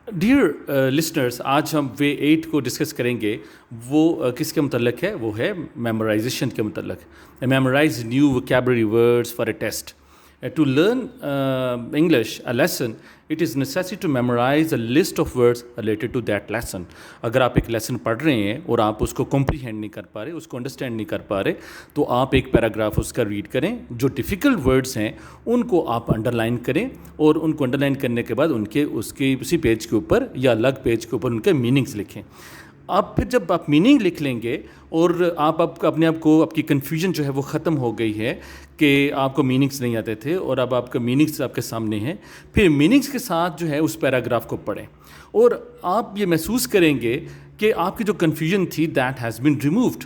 Dear listeners, آج ہم وے 8 کو ڈسکس کریں گے. وہ کس کے متعلق ہے؟ وہ ہے میمورائزیشن کے متعلق. Memorize new vocabulary words for a test. To learn English, a lesson, it is necessary to memorize a list of words related to that lesson. اگر آپ ایک لیسن پڑھ رہے ہیں اور آپ اس کو کمپریہینڈ نہیں کر پا رہے، اس کو انڈرسٹینڈ نہیں کر پا رہے، تو آپ ایک پیراگراف اس کا ریڈ کریں. جو ڈیفیکلٹ ورڈز ہیں ان کو آپ انڈر لائن کریں، اور ان کو انڈر لائن کرنے کے بعد اسی پیج کے اوپر یا الگ پیج کے اوپر ان کے میننگز لکھیں. آپ پھر جب آپ میننگ لکھ لیں گے اور آپ اپنے آپ کو، آپ کی کنفیوژن جو ہے وہ ختم ہو گئی ہے کہ آپ کو میننگس نہیں آتے تھے، اور اب آپ کا میننگس آپ کے سامنے ہیں، پھر میننگس کے ساتھ جو ہے اس پیراگراف کو پڑھیں، اور آپ یہ محسوس کریں گے کہ آپ کی جو کنفیوژن تھی دیٹ ہیز بین ریمووڈ.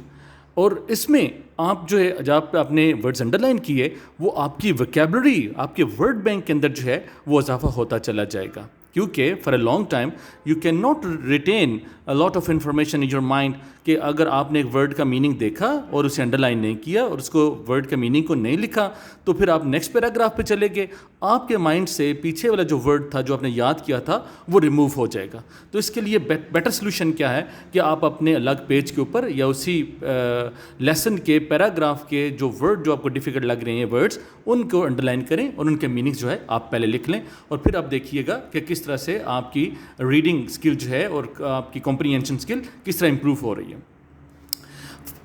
اور اس میں آپ جو ہے جب آپ نے ورڈز انڈر لائن کیے، وہ آپ کی ویکیبلری، آپ کے ورڈ بینک کے اندر جو ہے وہ اضافہ ہوتا چلا جائے گا. کیونکہ for a long time you can not retain a lot of information in your mind. کہ اگر آپ نے ایک ورڈ کا میننگ دیکھا اور اسے انڈر لائن نہیں کیا اور اس کو ورڈ کا میننگ کو نہیں لکھا، تو پھر آپ نیکسٹ پیراگراف پہ چلے گئے، آپ کے مائنڈ سے پیچھے والا جو ورڈ تھا جو آپ نے یاد کیا تھا وہ ریموو ہو جائے گا. تو اس کے لیے بیٹر سلوشن کیا ہے کہ آپ اپنے الگ پیج کے اوپر یا اسی لیسن کے پیراگراف کے جو ورڈ جو آپ کو ڈیفیکلٹ لگ رہے ہیں ورڈز، ان کو انڈر لائن کریں اور ان کے میننگز جو ہے آپ پہلے لکھ لیں، اور پھر آپ دیکھیے گا کہ کس طرح سے آپ کی ریڈنگ اسکل جو ہے اور آپ کی کمپریہنشن اسکل کس طرح امپروو ہو رہی ہے.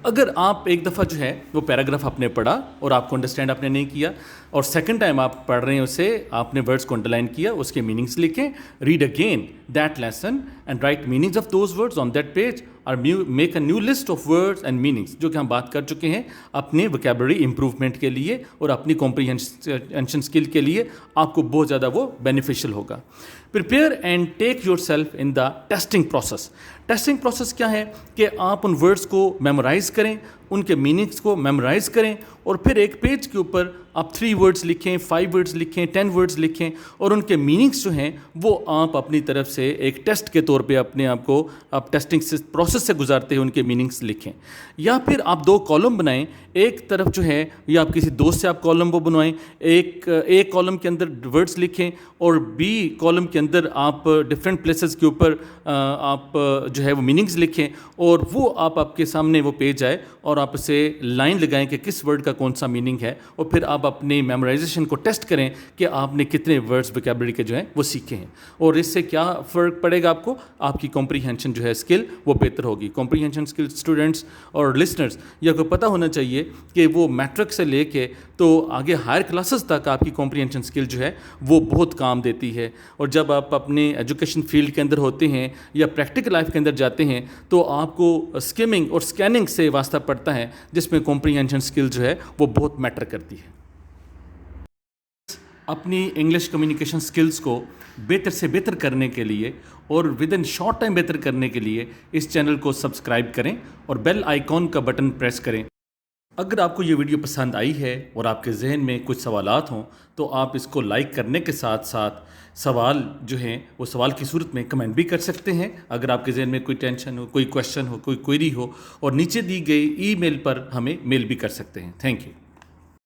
اگر آپ ایک دفعہ جو ہے وہ پیراگراف آپ نے پڑھا اور آپ کو انڈرسٹینڈ آپ نے نہیں کیا، اور سیکنڈ ٹائم آپ پڑھ رہے ہیں اسے، آپ نے ورڈز کو انڈر لائن کیا، اس کے میننگس لکھیں، read again that lesson and write meanings of those words on that page, اور make a new list of words and meanings, جو کہ ہم بات کر چکے ہیں اپنے ووکیبلری امپروومنٹ کے لیے اور اپنی کمپریہنشن اسکل کے لیے. آپ کو بہت زیادہ وہ بینیفیشیل ہوگا. Prepare and take your self in the testing process. Testing process کیا ہے کہ آپ ان ورڈز کو میمورائز کریں، ان کے میننگس کو میمورائز کریں، اور پھر ایک پیج کے اوپر آپ 3 ورڈز لکھیں، 5 ورڈز لکھیں، 10 ورڈز لکھیں، اور ان کے میننگس جو ہیں وہ آپ اپنی طرف سے ایک ٹیسٹ کے طور پہ اپنے آپ کو آپ ٹیسٹنگ پروسیس سے گزارتے ہیں ان کے میننگس لکھیں. یا پھر آپ 2 کالم بنائیں، ایک طرف جو ہے یا آپ کسی دوست سے آپ کالم وہ بنوائیں، ایک کالم کے اندر ورڈز لکھیں، اور بی کالم کے اندر آپ ڈفرینٹ پلیسز کے اوپر آپ جو ہے وہ میننگز لکھیں، اور وہ آپ کے سامنے وہ پیج آئے اور آپ اسے لائن لگائیں کہ کس ورڈ کا کون سا میننگ ہے، اور پھر آپ اپنی میمورائزیشن کو ٹیسٹ کریں کہ آپ نے کتنے ورڈز ووکیبلری کے جو ہیں وہ سیکھے ہیں. اور اس سے کیا فرق پڑے گا آپ کی کمپریہنشن جو ہے اسکل وہ بہتر ہوگی. کمپریہنشن اسکل اسٹوڈنٹس اور لسنرز یہ کو پتہ ہونا چاہیے کہ وہ میٹرک سے لے کے تو آگے ہائر کلاسز تک آپ کی کمپریہنشن اسکل جو ہے وہ بہت کام دیتی ہے. اور جب آپ اپنے ایجوکیشن فیلڈ کے اندر ہوتے ہیں یا پریکٹیکل لائف کے اندر جاتے ہیں، تو آپ کو اسکمنگ اور اسکیننگ سے واسطہ پڑتا ہے، جس میں کمپریہنشن اسکل جو ہے وہ بہت میٹر کرتی ہے. اپنی انگلش کمیونیکیشن اسکلز کو بہتر سے بہتر کرنے کے لیے اور ود ان شارٹ ٹائم بہتر کرنے کے لیے اس چینل کو سبسکرائب کریں اور بیل آئیکن کا بٹن پریس کریں. اگر آپ کو یہ ویڈیو پسند آئی ہے اور آپ کے ذہن میں کچھ سوالات ہوں، تو آپ اس کو لائک کرنے کے ساتھ ساتھ سوال جو ہیں وہ سوال کی صورت میں کمنٹ بھی کر سکتے ہیں. اگر آپ کے ذہن میں کوئی ٹینشن ہو، کوئی کویشچن ہو، کوئی کوئری ہو، اور نیچے دی گئی ای میل پر ہمیں میل بھی کر سکتے ہیں. Thank you.